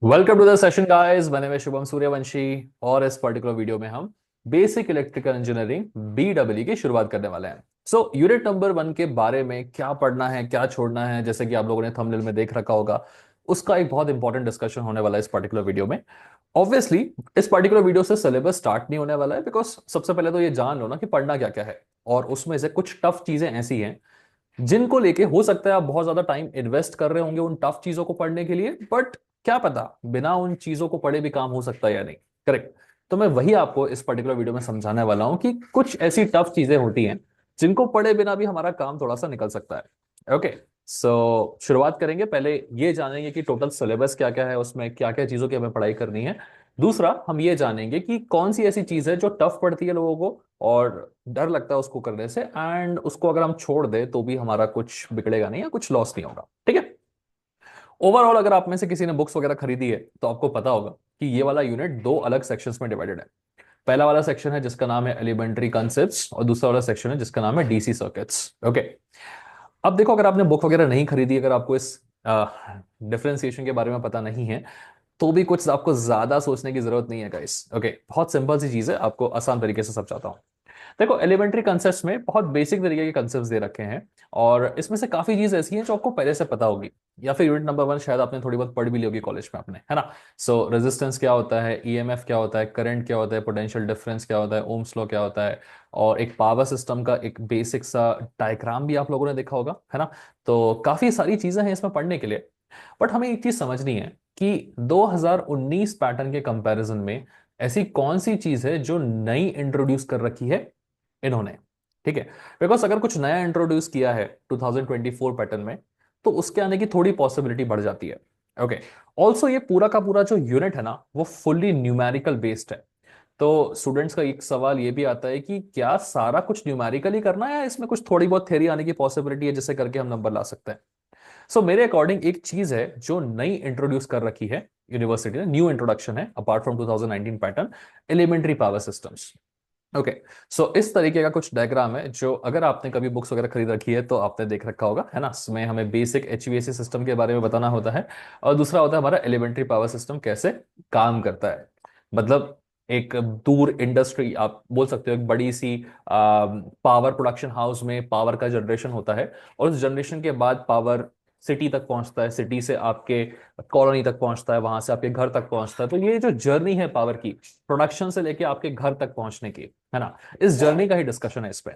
Welcome to the session guys. मैंने में शुभम सूर्यवंशी और इस पर्टिकुलर वीडियो में हम बेसिक इलेक्ट्रिकल इंजीनियरिंग BEE की शुरुआत करने वाले हैं। यूनिट नंबर 1 के बारे में क्या पढ़ना है, क्या छोड़ना है, जैसे कि आप लोगों ने थंबनेल में देख रखा होगा, उसका एक बहुत इंपॉर्टेंट डिस्कशन होने वाला है इस पर्टिकुलर वीडियो में। ऑब्वियसली इस पर्टिकुलर वीडियो से सिलेबस स्टार्ट नहीं होने वाला है, बिकॉज सबसे पहले तो ये जान लो ना कि पढ़ना क्या क्या है। और उसमें से कुछ टफ चीजें ऐसी हैं जिनको लेके हो सकता है आप बहुत ज्यादा टाइम इन्वेस्ट कर रहे होंगे उन टफ चीजों को पढ़ने के लिए, बट क्या पता बिना उन चीजों को पढ़े भी काम हो सकता है या नहीं। करेक्ट। तो मैं वही आपको इस पर्टिकुलर वीडियो में समझाने वाला हूं कि कुछ ऐसी टफ चीजें होती हैं जिनको पढ़े बिना भी हमारा काम थोड़ा सा निकल सकता है। ओके। शुरुआत करेंगे, पहले ये जानेंगे कि टोटल सिलेबस क्या क्या है, उसमें क्या क्या चीजों की हमें पढ़ाई करनी है। दूसरा, हम ये जानेंगे कि कौन सी ऐसी चीज है जो टफ पड़ती है लोगों को और डर लगता है उसको करने से, एंड उसको अगर हम छोड़ दे तो भी हमारा कुछ बिगड़ेगा नहीं या कुछ लॉस नहीं होगा। ठीक है। ओवरऑल अगर आप में से किसी ने बुक्स वगैरह खरीदी है तो आपको पता होगा कि ये वाला यूनिट दो अलग सेक्शंस में डिवाइडेड है। पहला वाला सेक्शन है जिसका नाम है एलिमेंट्री कॉन्सेप्ट्स, और दूसरा वाला सेक्शन है जिसका नाम है डीसी सर्किट्स। ओके। अब देखो, अगर आपने बुक वगैरह नहीं खरीदी, अगर आपको इस डिफरेंशिएशन के बारे में पता नहीं है, तो भी कुछ आपको ज्यादा सोचने की जरूरत नहीं है गाइस। ओके, बहुत सिंपल सी चीज है, आपको आसान तरीके से समझाता हूँ। देखो, एलिमेंट्री कंसेप्ट्स में बहुत बेसिक तरीके के कंसेप्ट्स दे रखे हैं, और इसमें से काफी चीज ऐसी हैं जो आपको पहले से पता होगी, या फिर यूनिट नंबर 1 शायद आपने थोड़ी बहुत पढ़ भी ली होगी कॉलेज में अपने, है ना। रेजिस्टेंस क्या होता है, ईएमएफ क्या होता है, करंट क्या होता है, पोटेंशियल डिफरेंस क्या होता है, ओम्स लॉ क्या होता है, और एक पावर सिस्टम का एक बेसिक सा डायग्राम भी आप लोगों ने देखा होगा, है ना। तो काफी सारी चीजें हैं इसमें पढ़ने के लिए। बट हमें एक चीज समझनी है कि 2019 पैटर्न के कंपैरिजन में ऐसी कौन सी चीज है जो नई इंट्रोड्यूस कर रखी है इन्होंने। ठीक है। बिकॉज अगर कुछ नया इंट्रोड्यूस किया है 2024 पैटर्न में, तो उसके आने की थोड़ी पॉसिबिलिटी बढ़ जाती है। ओके। ऑल्सो ये पूरा का पूरा जो यूनिट है ना, वो फुल्ली न्यूमेरिकल बेस्ड है। तो स्टूडेंट्स का एक सवाल ये भी आता है कि क्या सारा कुछ न्यूमेरिकली करना है या इसमें कुछ थोड़ी बहुत थ्योरी आने की पॉसिबिलिटी है जिससे करके हम नंबर ला सकते हैं। मेरे अकॉर्डिंग एक चीज है जो नई इंट्रोड्यूस कर रखी है यूनिवर्सिटी ने, न्यू इंट्रोडक्शन है apart from 2019 pattern, elementary power systems. Okay. इस तरीके का कुछ डायग्राम है जो अगर आपने कभी बुक्स वगैरह खरीद रखी है तो आपने देख रखा होगा, है ना। इसमें हमें बेसिक HVAC सिस्टम के बारे में बताना होता है, और दूसरा होता है हमारा एलिमेंट्री पावर सिस्टम कैसे काम करता है। मतलब एक दूर इंडस्ट्री आप बोल सकते हो, एक बड़ी सी पावर प्रोडक्शन हाउस में पावर का जनरेशन होता है, और उस जनरेशन के बाद पावर सिटी तक पहुंचता है, सिटी से आपके कॉलोनी तक पहुंचता है, वहां से आपके घर तक पहुंचता है। तो ये जो जर्नी है पावर की, प्रोडक्शन से लेके आपके घर तक पहुंचने की, है ना, इस जर्नी का ही डिस्कशन है इस पे।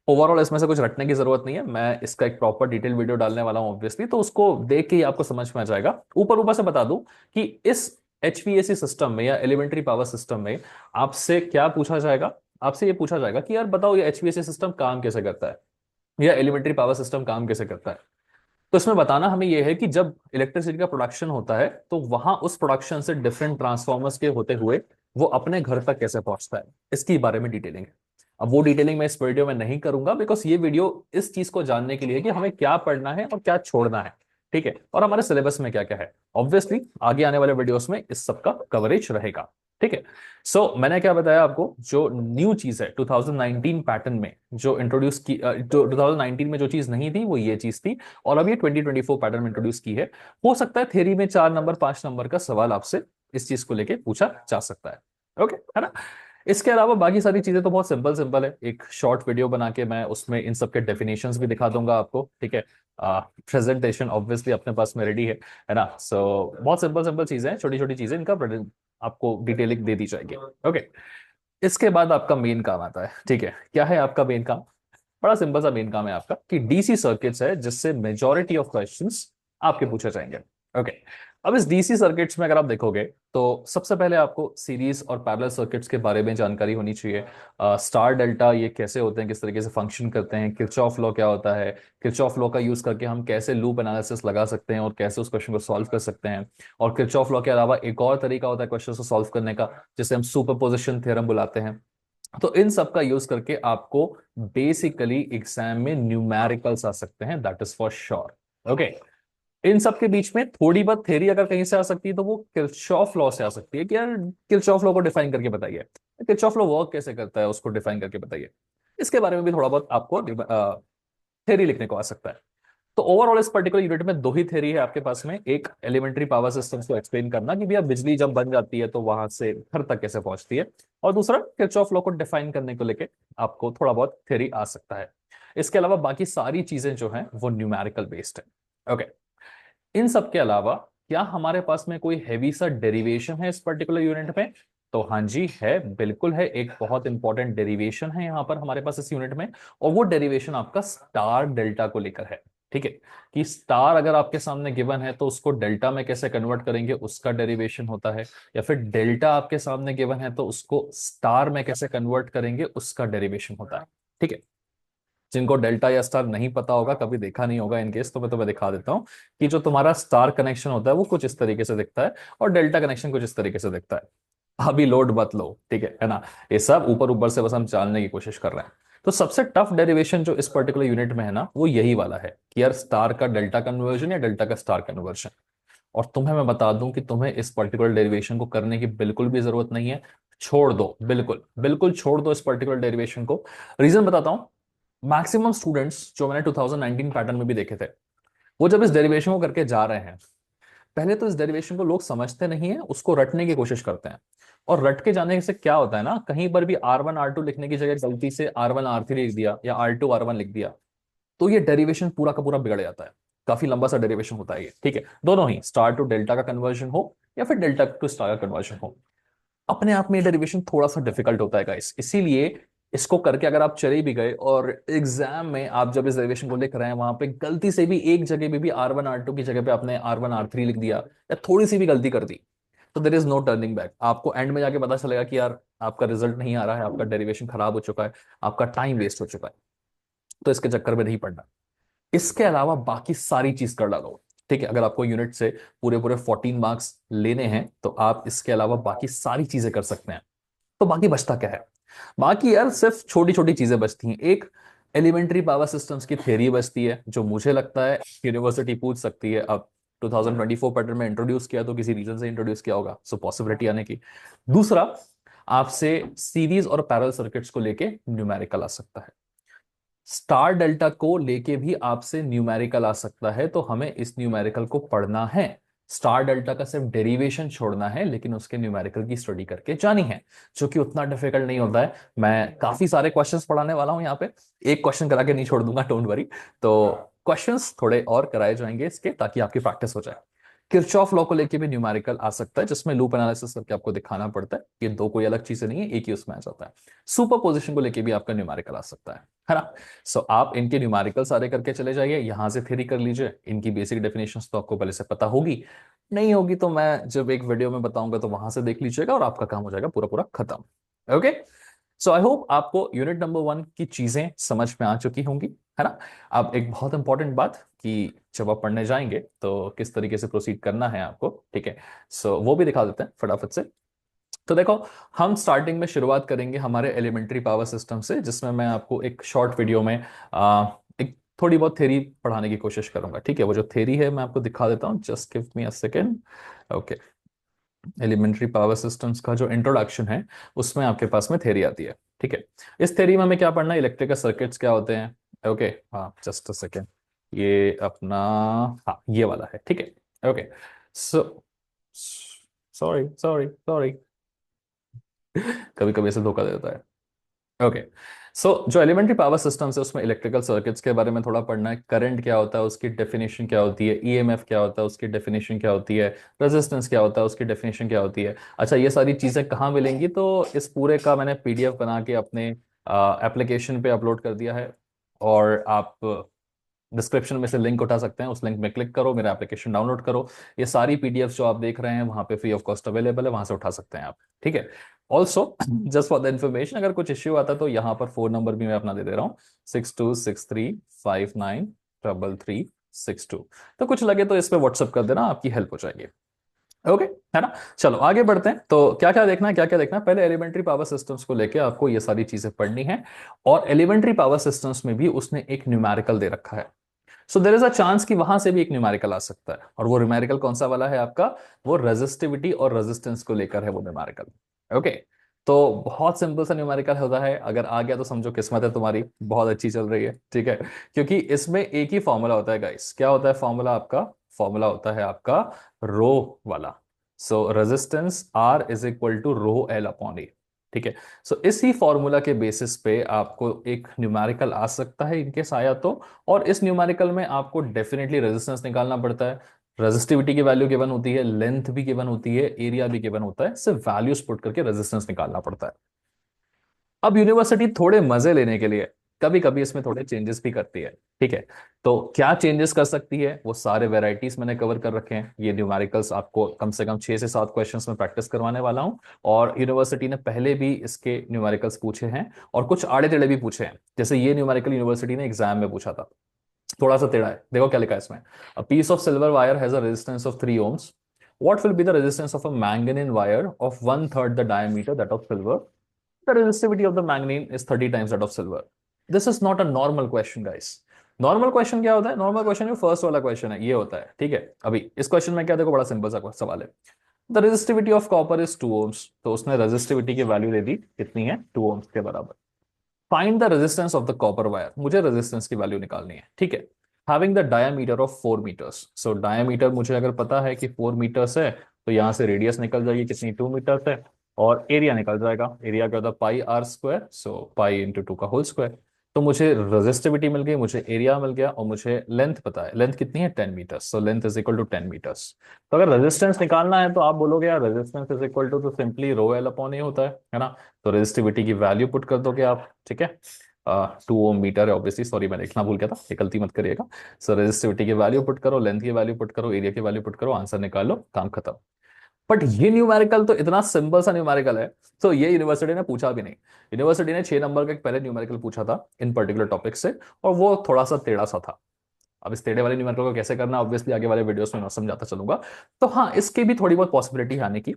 ओवरऑल इसमें से कुछ रटने की जरूरत नहीं है, मैं इसका एक प्रॉपर डिटेल वीडियो डालने वाला हूं ऑब्वियसली, तो उसको देख के ही आपको समझ में आ जाएगा। ऊपर ऊपर से बता दूं कि इस HVAC सिस्टम में या एलिमेंट्री पावर सिस्टम में आपसे क्या पूछा जाएगा। आपसे ये पूछा जाएगा कि यार बताओ, ये HVAC सिस्टम काम कैसे करता है, या एलिमेंट्री पावर सिस्टम काम कैसे करता है। तो इसमें बताना हमें यह है कि जब इलेक्ट्रिसिटी का प्रोडक्शन होता है तो वहां उस प्रोडक्शन से डिफरेंट ट्रांसफॉर्मर्स के होते हुए वो अपने घर तक कैसे पहुंचता है, इसकी बारे में डिटेलिंग है। अब वो डिटेलिंग मैं इस वीडियो में नहीं करूंगा, बिकॉज ये वीडियो इस चीज को जानने के लिए है कि हमें क्या पढ़ना है और क्या छोड़ना है। ठीक है। और हमारे सिलेबस में क्या क्या है, ऑब्वियसली आगे आने वाले वीडियोस में इस सब का कवरेज रहेगा। ठीक है। मैंने क्या बताया आपको, जो न्यू चीज है 2019 पैटर्न में जो इंट्रोड्यूस की, जो 2019 में जो चीज नहीं थी वो ये चीज थी, और अब ये 2024 पैटर्न में इंट्रोड्यूस की है। हो सकता है थ्योरी में 4 नंबर 5 नंबर का सवाल आपसे इस चीज को लेके पूछा जा सकता है। ओके, है ना। इसके अलावा बाकी सारी चीजें तो बहुत सिंपल सिंपल है, एक शॉर्ट वीडियो बना के मैं उसमें इन सब के डेफिनेशंस भी दिखा दूंगा आपको। ठीक है। प्रेजेंटेशन ऑब्वियसली अपने पास में रेडी है ना। बहुत सिंपल सिंपल चीजें हैं, छोटी छोटी चीजें, इनका आपको डिटेलिंग दे दी जाएगी। ओके। इसके बाद आपका मेन काम आता है। ठीक है, क्या है आपका मेन काम। बड़ा सिंपल सा मेन काम है आपका कि डीसी सर्किट्स है जिससे मेजॉरिटी ऑफ क्वेश्चंस आपके पूछे जाएंगे। ओके। अब इस डीसी सर्किट्स में अगर आप देखोगे तो सबसे पहले आपको सीरीज और पैरेलल सर्किट्स के बारे में जानकारी होनी चाहिए। स्टार डेल्टा ये कैसे होते हैं, किस तरीके से फंक्शन करते हैं, किरचॉफ लॉ क्या होता है, किरचॉफ लॉ का यूज करके हम कैसे लूप एनालिसिस लगा सकते हैं और कैसे उस क्वेश्चन को सॉल्व कर सकते हैं। और किरचॉफ लॉ के अलावा एक और तरीका होता है क्वेश्चन को सॉल्व करने का, जिसे हम सुपरपोजिशन थ्योरम बुलाते हैं। तो इन सब का यूज करके आपको बेसिकली एग्जाम में न्यूमेरिकल्स आ सकते हैं, that is for sure. Okay. इन सब के बीच में थोड़ी बहुत थ्योरी अगर कहीं से आ सकती है तो वो किरचॉफ लॉ से आ सकती है कि यार किरचॉफ लॉ को डिफाइन करके बताइए, किरचॉफ लॉ वर्क कैसे करता है उसको डिफाइन करके बताइए। इसके बारे में भी थोड़ा बहुत आपको थ्योरी लिखने को आ सकता है। तो ओवरऑल इस पर्टिकुलर यूनिट में दो ही थ्योरी है आपके पास में, एक एलिमेंट्री पावर सिस्टम्स को एक्सप्लेन करना कि भैया बिजली जब बन जाती है तो वहां से घर तक कैसे पहुंचती है, और दूसरा किरचॉफ लॉ को डिफाइन करने को लेके आपको थोड़ा बहुत थ्योरी आ सकता है। इसके अलावा बाकी सारी चीजें जो हैं वो न्यूमेरिकल बेस्ड है। ओके, इन सब के अलावा क्या हमारे पास में कोई हैवी सा डेरिवेशन है इस पर्टिकुलर यूनिट में? तो हाँ जी है, बिल्कुल है, एक बहुत इंपॉर्टेंट डेरिवेशन है यहां पर हमारे पास इस यूनिट में, और वो डेरिवेशन आपका स्टार डेल्टा को लेकर है। ठीक है, कि स्टार अगर आपके सामने गिवन है तो उसको डेल्टा में कैसे कन्वर्ट करेंगे उसका डेरिवेशन होता है, या फिर डेल्टा आपके सामने गिवन है तो उसको स्टार में कैसे कन्वर्ट करेंगे उसका डेरिवेशन होता है। ठीक है, जिनको डेल्टा या स्टार नहीं पता होगा, कभी देखा नहीं होगा इनकेस, तो मैं तुम्हें दिखा देता हूं कि जो तुम्हारा स्टार कनेक्शन होता है वो कुछ इस तरीके से दिखता है और डेल्टा कनेक्शन कुछ इस तरीके से दिखता है। अभी लोड मत लो, ठीक है ना, ये सब ऊपर ऊपर से बस हम जानने की कोशिश कर रहे हैं। तो सबसे टफ डेरिवेशन जो इस पर्टिकुलर यूनिट में है ना वो यही वाला है कि यार स्टार का डेल्टा कन्वर्जन या डेल्टा का स्टार कन्वर्जन। और तुम्हें मैं बता दूं कि तुम्हें इस पर्टिकुलर डेरिवेशन को करने की बिल्कुल भी जरूरत नहीं है, छोड़ दो, बिल्कुल बिल्कुल छोड़ दो इस पर्टिकुलर डेरिवेशन को। रीजन बताता हूं, मैक्सिमम स्टूडेंट्स जो मैंने 2019 पैटर्न में भी देखे थे, वो जब इस डेरिवेशन को करके जा रहे हैं, पहले तो इस डेरिवेशन को लोग समझते नहीं है, उसको रटने की कोशिश करते हैं। और रट के जाने से क्या होता है ना, कहीं पर भी R1 R2 लिखने की जगह गलती से R1 R3 लिख दिया या R2 R1 लिख दिया, तो ये डेरिवेशन पूरा का पूरा बिगड़ जाता है। काफी लंबा सा डेरिवेशन होता है ये। ठीक है, दोनों ही स्टार टू डेल्टा का कन्वर्जन हो या फिर डेल्टा टू स्टार का कन्वर्जन हो, अपने आप में ये डेरिवेशन थोड़ा सा डिफिकल्ट होता है गाइस। इसीलिए इसको करके अगर आप चले भी गए और एग्जाम में आप जब इस डेरिवेशन को लिख रहे हैं वहां पे गलती से भी एक जगह पे भी R1 R2 की जगह पे आपने R1 R3 लिख दिया या थोड़ी सी भी गलती कर दी, तो there is no turning back. आपको एंड में जाके पता चलेगा कि यार आपका रिजल्ट नहीं आ रहा है, आपका डेरिवेशन खराब हो चुका है, आपका टाइम वेस्ट हो चुका है। तो इसके चक्कर में नहीं पड़ना। इसके अलावा बाकी सारी चीज कर डालो। ठीक है, अगर आपको यूनिट से पूरे पूरे 14 मार्क्स लेने हैं तो आप इसके अलावा बाकी सारी चीजें कर सकते हैं। तो बाकी बचता क्या है? बाकी यार सिर्फ छोटी छोटी चीजें बचती हैं। एक एलिमेंट्री पावर सिस्टम्स की थ्योरी बचती है, जो मुझे लगता है यूनिवर्सिटी पूछ सकती है। अब 2024 पैटर्न में इंट्रोड्यूस किया तो किसी रीजन से इंट्रोड्यूस किया होगा, सो पॉसिबिलिटी आने की। दूसरा, आपसे सीरीज और पैरेलल सर्किट्स को लेके न्यूमेरिकल आ सकता है। स्टार डेल्टा को लेके भी आपसे न्यूमेरिकल आ सकता है, तो हमें इस न्यूमेरिकल को पढ़ना है। स्टार डेल्टा का सिर्फ डेरिवेशन छोड़ना है, लेकिन उसके न्यूमेरिकल की स्टडी करके जानी है, जो कि उतना डिफिकल्ट नहीं होता है। मैं काफी सारे क्वेश्चंस पढ़ाने वाला हूं यहाँ पे, एक क्वेश्चन करा के नहीं छोड़ दूंगा, डोंट वरी। तो क्वेश्चंस थोड़े और कराए जाएंगे इसके, ताकि आपकी प्रैक्टिस हो जाए। किरचॉफ लॉ को लेके भी न्यूमेरिकल आ सकता है, जिसमें लूप एनालिसिस करके आपको दिखाना पड़ता है ये दो कोई अलग चीजें नहीं है, एक ही उसमें आ जाता है। सुपर पोजिशन को लेके भी आपका न्यूमेरिकल आ सकता है ना। सो आप इनके न्यूमेरिकल सारे करके चले जाइए, यहां से थ्योरी कर लीजिए। इनकी बेसिक डेफिनेशंस तो आपको पहले से पता होगी, नहीं होगी तो मैं जब एक वीडियो में बताऊंगा तो वहां से देख लीजिएगा और आपका काम हो जाएगा पूरा पूरा खत्म। ओके, सो आई होप आपको यूनिट नंबर 1 की चीजें समझ में आ चुकी होंगी, है ना। अब एक बहुत इंपॉर्टेंट बात कि जब आप पढ़ने जाएंगे तो किस तरीके से प्रोसीड करना है आपको, ठीक है। सो वो भी दिखा देते हैं फटाफट से। तो देखो, हम स्टार्टिंग में शुरुआत करेंगे हमारे एलिमेंट्री पावर सिस्टम से, जिसमें मैं आपको एक शॉर्ट वीडियो में एक थोड़ी बहुत थ्योरी पढ़ाने की कोशिश करूंगा। ठीक है, वो जो थ्योरी है मैं आपको दिखा देता हूँ, just give me a second. Okay, elementary power systems का जो इंट्रोडक्शन है उसमें आपके पास में थ्योरी आती है। ठीक है, इस थ्योरी में हमें क्या पढ़ना है, इलेक्ट्रिकल सर्किट्स क्या होते हैं। ओके, हाँ जस्ट अ सेकेंड, ये अपना, हाँ ये वाला है। ठीक है, okay. So sorry sorry sorry, कभी कभी ऐसे धोखा दे देता है। ओके, सो जो एलिमेंट्री पावर सिस्टम्स है उसमें इलेक्ट्रिकल सर्किट्स के बारे में थोड़ा पढ़ना है। करंट क्या होता है, उसकी डेफिनेशन क्या होती है, ईएमएफ क्या होता है, उसकी डेफिनेशन क्या होती है, रेजिस्टेंस क्या होता है, उसकी डेफिनेशन क्या होती है। अच्छा, ये सारी चीजें कहाँ मिलेंगी, तो इस पूरे का मैंने पीडीएफ बना के अपने एप्लीकेशन पे अपलोड कर दिया है, और आप डिस्क्रिप्शन में से लिंक उठा सकते हैं, उस लिंक में क्लिक करो, मेरा एप्लीकेशन डाउनलोड करो। ये सारी पीडीएफ जो आप देख रहे हैं वहां पे फ्री ऑफ कॉस्ट अवेलेबल है, वहां से उठा सकते हैं आप। ठीक है, also just for the information, अगर कुछ इश्यू आता है तो यहाँ पर फोन नंबर भी मैं अपना दे रहा हूँ, 6263593362। तो कुछ लगे तो इस पे व्हाट्सअप कर देना, आपकी हेल्प हो जाएगी। ओके, है ना। चलो आगे बढ़ते हैं, तो क्या क्या देखना है, क्या क्या देखना है। पहले एलिमेंट्री पावर सिस्टम्स को लेके आपको ये सारी चीजें पढ़नी है, और एलिमेंट्री पावर सिस्टम्स में भी उसने एक न्यूमेरिकल दे रखा है। सो देर इज अ चांस कि वहां से भी एक न्यूमेरिकल आ सकता है, और वो न्यूमेरिकल कौन सा वाला है आपका, वो रेजिस्टिविटी और रेजिस्टेंस को लेकर है वो न्यूमेरिकल। ओके, तो बहुत सिंपल सा न्यूमेरिकल होता है, अगर आ गया तो समझो किस्मत है तुम्हारी, बहुत अच्छी चल रही है, ठीक है। क्योंकि इसमें एक ही फॉर्मूला होता है गाइस, क्या होता है फॉर्मूला आपका? फॉर्मूला होता है आपका रो वाला। So resistance R is equal to rho L upon A, ठीक है। सो इसी फॉर्मूला के बेसिस पे आपको एक न्यूमेरिकल आ सकता है इनकेस आया तो। और इस न्यूमेरिकल में आपको डेफिनेटली रेजिस्टेंस निकालना पड़ता है, रेजिस्टिविटी की वैल्यू गिवन होती है, लेंथ भी गिवन होती है, एरिया भी गिवन होता है, सिर्फ वैल्यूज पुट करके रेजिस्टेंस निकालना पड़ता है। अब यूनिवर्सिटी थोड़े मजे लेने के लिए कभी कभी इसमें थोड़े चेंजेस भी करती है, ठीक है। तो क्या चेंजेस कर सकती है वो सारे वेराइटीज मैंने कवर कर रखे हैं। ये न्यूमेरिकल्स आपको कम से कम 6 से 7 क्वेश्चंस में प्रैक्टिस करवाने वाला हूं। और यूनिवर्सिटी ने पहले भी इसके न्यूमेरिकल्स पूछे हैं और कुछ आड़े टेढ़े भी पूछे हैं। जैसे ये न्यूमेरिकल यूनिवर्सिटी ने एग्जाम में पूछा था, थोड़ा सा टेढ़ा है, देखो क्या लिखा है इसमें। A piece of silver wire has a resistance of 3 ohms. What will be the resistance of a manganese wire of 1/3 the diameter that of silver? The resistivity of the manganese is 30 times that of silver. This is not a normal question, guys. Normal question क्या होता है? Normal question जो first वाला question है ये होता है, ठीक है। अभी इस क्वेश्चन में क्या, देखो बड़ा सिंपल सा सवाल है। The resistivity of copper is 2 ohms. तो उसने रेजिस्टिविटी की वैल्यू दे दी, कितनी है? 2 ohms के बराबर। Find the resistance of the copper wire, मुझे रेजिस्टेंस की वैल्यू निकालनी है, ठीक है। Having the diameter of 4 meters, so diameter मुझे अगर पता है कि 4 मीटर्स है, तो यहां से रेडियस निकल जाएगी कितनी? 2 मीटर्स है। और एरिया निकल जाएगा, एरिया क्या होता है? Pi R square, so pi into 2 का होल स्क्वायर। तो मुझे रेजिस्टिविटी मिल गई, मुझे एरिया मिल गया, और मुझे लेंथ पता है, लेंथ कितनी है? 10 meters, so length is equal to 10 meters. तो अगर रेजिस्टेंस निकालना है तो आप बोलोगे यार रेजिस्टेंस इज इक्वल टू तो simply rho L upon A होता है ना। तो रेजिस्टिविटी की वैल्यू पुट कर दोगे आप, ठीक है। 2 ओम मीटर है ऑब्वियसली, सॉरी मैं लिखना भूल गया था, ये गलती मत करिएगा। सो रेजिस्टिविटी की वैल्यू पुट करो, लेंथ की वैल्यू पुट करो, एरिया की वैल्यू पुट करो, आंसर निकाल लो, काम खत्म। बट ये न्यूमेरिकल तो इतना सिंपल सा न्यूमेरिकल है, तो ये यूनिवर्सिटी ने पूछा भी नहीं। यूनिवर्सिटी ने 6 नंबर का एक पहले न्यूमेरिकल पूछा था इन पर्टिकुलर टॉपिक से, और वो थोड़ा सा टेढ़ा सा था। अब इस टेढ़े वाले न्यूमेरिकल को कैसे करना, ऑब्वियसली आगे वाले वीडियोस में मैं समझाता चलूंगा। तो हाँ, इसकी भी थोड़ी बहुत पॉसिबिलिटी है आने की,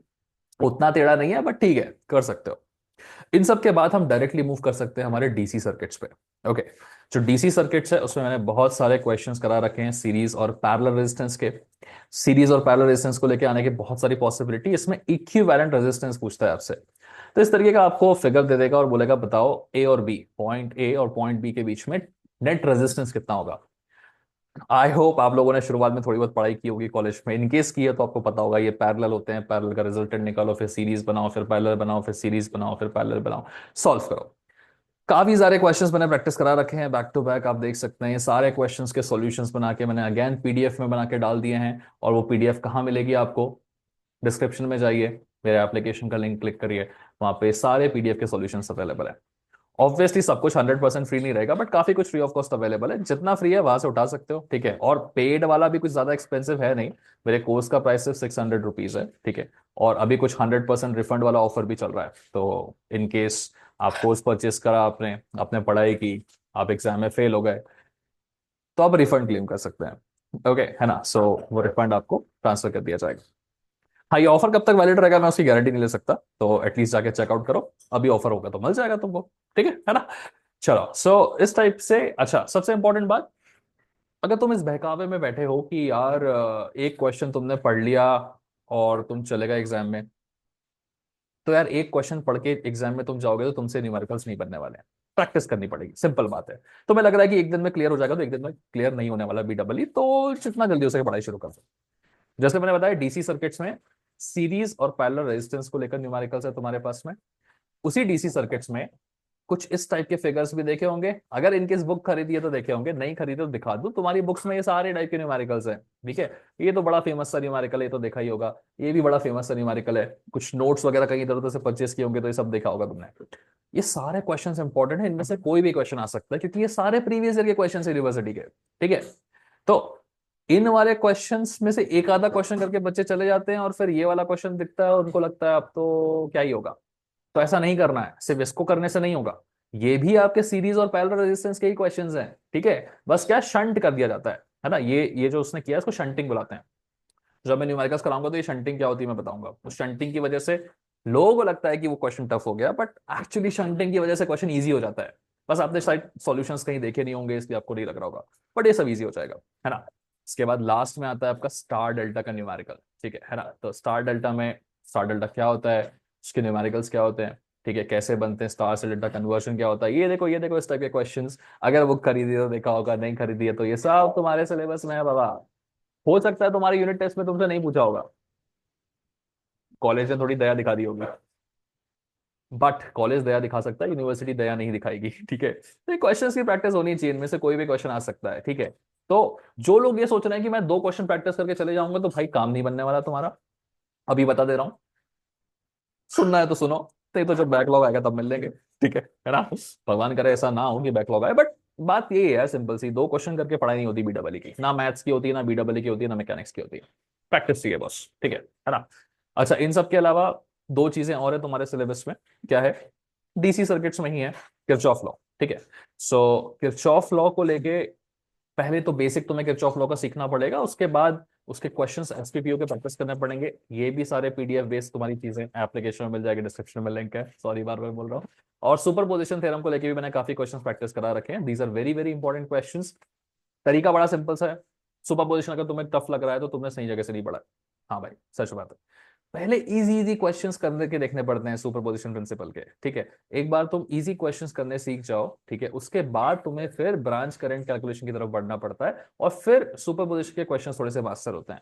उतना टेढ़ा नहीं है बट ठीक है, कर सकते हो। इन सब के बाद हम डायरेक्टली मूव कर सकते हैं हमारे डीसी सर्किट्स पे। ओके, जो डीसी सर्किट्स है उसमें मैंने बहुत सारे क्वेश्चंस करा रखे हैं सीरीज और पैरेलल रेजिस्टेंस के। सीरीज और पैरेलल रेजिस्टेंस को लेके आने की बहुत सारी पॉसिबिलिटी, इसमें इक्विवेलेंट रेजिस्टेंस पूछता है आपसे। तो इस तरीके का आपको फिगर दे देगा और बोलेगा बताओ ए और बी, पॉइंट ए और पॉइंट बी के बीच में नेट रेजिस्टेंस कितना होगा। आई होप आप लोगों ने शुरुआत में थोड़ी बहुत पढ़ाई की होगी कॉलेज में, इनकेस की है तो आपको पता होगा ये पैरेलल होते हैं, पैरेलल का रिजल्टेंट निकालो, फिर सीरीज बनाओ, फिर पैरेलल बनाओ, फिर सीरीज बनाओ, फिर पैरेलल बनाओ, सॉल्व करो। काफी सारे क्वेश्चंस मैंने प्रैक्टिस करा रखे हैं बैक टू बैक, आप देख सकते हैं ये सारे क्वेश्चंस के सॉल्यूशंस बना के मैंने अगेन पीडीएफ में बना के डाल दिए हैं। और वो पीडीएफ कहाँ मिलेगी आपको? डिस्क्रिप्शन में जाइए, मेरे एप्लीकेशन का लिंक क्लिक करिए, वहां पे सारे पीडीएफ के सॉल्यूशंस अवेलेबल है। ऑब्वियसली सब कुछ 100% फ्री नहीं रहेगा, बट काफी कुछ फ्री ऑफ कॉस्ट अवेलेबल है, जितना फ्री है वहां से उठा सकते हो, ठीक है। और पेड वाला भी कुछ ज्यादा एक्सपेंसिव है नहीं, मेरे कोर्स का प्राइस सिर्फ 600 रुपीज है, ठीक है। और अभी कुछ 100% रिफंड वाला ऑफर भी चल रहा है, तो इन केस आप कोर्स परचेस करा आपने, आपने पढ़ाई की, आप एग्जाम में फेल हो गए, तो आप रिफंड क्लेम कर सकते हैं, ओके है ना। सो वो रिफंड आपको ट्रांसफर कर दिया जाएगा। हाँ, ये ऑफर कब तक वैलिड रहेगा मैं उसकी गारंटी नहीं ले सकता, तो एटलीस्ट जाके चेकआउट करो, अभी ऑफर होगा तो मिल जाएगा तुमको, ठीक है ना। चलो, सो इस टाइप से। अच्छा, सबसे इंपॉर्टेंट बात, अगर तुम इस बहकावे में बैठे हो कि यार एक क्वेश्चन तुमने पढ़ लिया और तुम चले गए एग्जाम में, तो यार एक क्वेश्चन पढ़ के एग्जाम में तुम जाओगे तो तुमसे न्यूमेरिकल्स नहीं बनने वाले हैं, प्रैक्टिस करनी पड़ेगी, सिंपल बात है। तो मैं लग रहा है कि एक दिन में क्लियर हो जाएगा, तो एक दिन में क्लियर नहीं होने वाला बीडब्ल्यू, तो जितना जल्दी हो सके पढ़ाई शुरू कर दो। जैसे मैंने बताया डीसी सर्किट्स में सीरीज और पैरेलल रेजिस्टेंस को लेकर न्यूमेरिकल्स है तुम्हारे पास में। उसी डीसी सर्किट्स में कुछ इस टाइप के फिगर्स भी देखे होंगे, अगर इनकेस बुक खरीदी है तो देखे होंगे, नहीं खरीदे तो दिखा दूं, तुम्हारी बुक्स में ये सारे टाइप के न्यूमेरिकल्स हैं, ठीक है। ये तो बड़ा फेमस सा न्यूमेरिकल है, ये तो देखा ही होगा। ये भी बड़ा फेमस सा न्यूमेरिकल है, कुछ नोट्स वगैरह कहीं इधर उधर से परचेस किए होंगे तो ये सब देखा होगा तुमने। ये सारे क्वेश्चंस इंपॉर्टेंट है, इनमें से कोई भी क्वेश्चन आ सकता है, क्योंकि ये सारे प्रीवियस ईयर के क्वेश्चन है यूनिवर्सिटी के, ठीक है। तो इन वाले क्वेश्चंस में से एक आधा क्वेश्चन करके बच्चे चले जाते हैं, और फिर ये वाला क्वेश्चन दिखता है और उनको लगता है अब तो क्या ही होगा। तो ऐसा नहीं करना है, सिर्फ इसको करने से नहीं होगा, ये भी आपके सीरीज और पैरेलल रेजिस्टेंस के ही क्वेश्चंस हैं, ठीक है। बस क्या शंट कर दिया जाता है ना। ये जो उसने किया इसको शंटिंग बुलाते हैं। जब मैं न्यूमेरिकल्स कराऊंगा तो ये शंटिंग क्या होती है मैं बताऊंगा। उस शंटिंग की वजह से लोगों को लगता है कि वो क्वेश्चन टफ हो गया, बट एक्चुअली शंटिंग की वजह से क्वेश्चन ईजी हो जाता है। बस आपने शायद सॉल्यूशंस कहीं देखे नहीं होंगे इसलिए आपको नहीं लग रहा होगा, बट ये सब ईजी हो जाएगा, है ना। इसके बाद लास्ट में आता है आपका स्टार डेल्टा का न्यूमेरिकल, ठीक है ना। तो स्टार डेल्टा में, स्टार डेल्टा क्या होता है, उसके न्यूमेरिकल्स क्या होते हैं। ठीक है, कैसे बनते हैं स्टार से डेल्टा कन्वर्शन, क्या होता है, ये देखो इस टाइप के क्वेश्चंस। अगर बुक खरीदी तो देखा होगा, नहीं खरीदी है तो ये सब तुम्हारे सिलेबस में है बाबा। हो सकता है तुम्हारे यूनिट टेस्ट में तुमसे नहीं पूछा होगा, कॉलेज ने थोड़ी दया दिखा दी होगी, बट कॉलेज दया दिखा सकता है, यूनिवर्सिटी दया नहीं दिखाएगी। ठीक है, तो ये क्वेश्चंस की प्रैक्टिस होनी चाहिए, इनमें से कोई भी क्वेश्चन आ सकता है। ठीक है, तो जो लोग ये सोच रहे हैं कि मैं 2 क्वेश्चन प्रैक्टिस करके चले जाऊंगा, तो भाई काम नहीं बनने वाला तुम्हारा, अभी बता दे रहा हूँ। सुनना है तो सुनो, तो जब बैकलॉग आएगा तब मिल लेंगे। ठीक है ना। भगवान करे ऐसा ना हो कि बैकलॉग आए, बट बात यही है सिंपल सी, 2 क्वेश्चन करके पढ़ाई नहीं होती बीडब्ल्यू की, ना मैथ्स की होती है, ना बीडब्ल्यू की होती है, ना मैकेनिक्स की होती है। प्रैक्टिस चाहिए बस, ठीक है ना। अच्छा, इन सब के अलावा 2 चीजें और है तुम्हारे सिलेबस में, क्या है, डीसी सर्किट्स में ही है, किरचॉफ लॉ। ठीक है, सो किरचॉफ लॉ को लेके पहले तो बेसिक तुम्हें किरचॉफ लॉ का सीखना पड़ेगा, उसके बाद उसके क्वेश्चंस एसपीपीओ के प्रैक्टिस करने पड़ेंगे। ये भी सारे पीडीएफ बेस्ड तुम्हारी चीजें एप्लीकेशन में मिल जाएगी, डिस्क्रिप्शन में लिंक है, सॉरी बार बार बोल रहा हूँ। और सुपर पोजिशन थ्योरम को लेके भी मैंने काफी क्वेश्चंस प्रैक्टिस करा रखे हैं, these are very very important questions. तरीका बड़ा सिंपल सा है, सुपर पोजिशन अगर तुम्हें टफ लग रहा है तो तुमने सही जगह से नहीं पढ़ा है। हाँ भाई, सच बात है। पहले इजी इजी क्वेश्चंस करने के देखने पड़ते हैं सुपरपोजिशन प्रिंसिपल के। ठीक है, एक बार तुम इजी क्वेश्चंस करने सीख जाओ, ठीक है, उसके बाद तुम्हें फिर ब्रांच करंट कैलकुलेशन की तरफ बढ़ना पड़ता है, और फिर सुपरपोजिशन के क्वेश्चंस थोड़े से मास्टर होते हैं।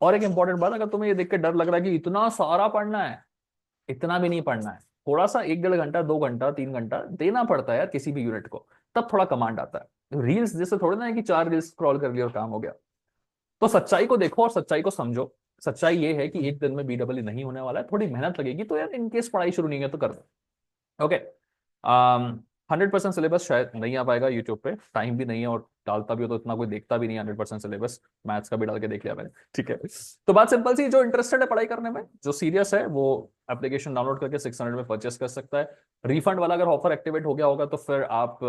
और एक इंपॉर्टेंट बात, अगर तुम्हें ये देख के डर लग रहा है कि इतना सारा पढ़ना है, इतना भी नहीं पढ़ना है, थोड़ा सा 1 1.5 घंटा 2 घंटा 3 घंटा देना पड़ता है यार किसी भी यूनिट को, तब थोड़ा कमांड आता है। रील्स जैसे थोड़े ना है कि 4 रील्स स्क्रॉल कर लिया और काम हो गया। तो सच्चाई को देखो और सच्चाई को समझो। सच्चाई ये है कि एक दिन में बीडब्ल्यू नहीं होने वाला है, थोड़ी मेहनत लगेगी, तो यार इनकेस पढ़ाई शुरू नहीं है तो कर दो। ओके, 100% सिलेबस शायद नहीं आ पाएगा यूट्यूब पे, टाइम भी नहीं है, और डालता भी हो तो इतना कोई देखता भी नहीं है 100% सिलेबस। मैथ्स का भी डाल के देख लिया मैंने। ठीक है, तो बात सिंपल सी, जो इंटरेस्टेड है पढ़ाई करने में, जो सीरियस है, वो एप्लीकेशन डाउनलोड करके 600 में परचेस कर सकता है। रिफंड वाला अगर ऑफर एक्टिवेट हो गया होगा तो फिर आप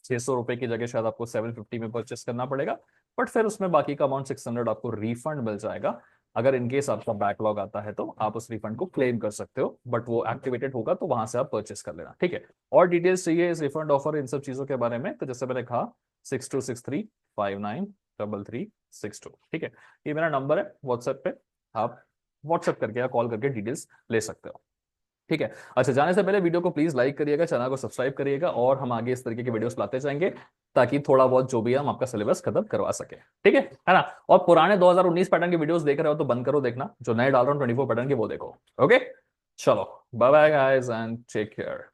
600 रुपए की जगह शायद आपको 750 में परचेस करना पड़ेगा, बट फिर उसमें बाकी का अमाउंट 600 आपको रिफंड मिल जाएगा। अगर इनकेस आपका बैकलॉग आता है तो आप उस रिफंड को क्लेम कर सकते हो, बट वो एक्टिवेटेड होगा तो वहां से आप परचेस कर लेना। ठीक है, और डिटेल्स चाहिए इस रिफंड ऑफर, इन सब चीजों के बारे में, तो जैसे मैंने कहा 6263593362। ठीक है, ये मेरा नंबर है व्हाट्सएप पे, आप व्हाट्सएप करके या कॉल करके डिटेल्स ले सकते हो। ठीक है, अच्छा, जाने से पहले वीडियो को प्लीज लाइक करिएगा, चैनल को सब्सक्राइब करिएगा, और हम आगे इस तरीके के वीडियोस लाते जाएंगे, ताकि थोड़ा बहुत जो भी है हम आपका सिलेबस खत्म करवा सके। ठीक है ना। और पुराने 2019 पैटर्न के वीडियोस देख रहे हो तो बंद करो देखना, जो नए डाल रहा हूँ 24 पैटर्न के वो देखो। ओके, चलो, bye bye guys and take care.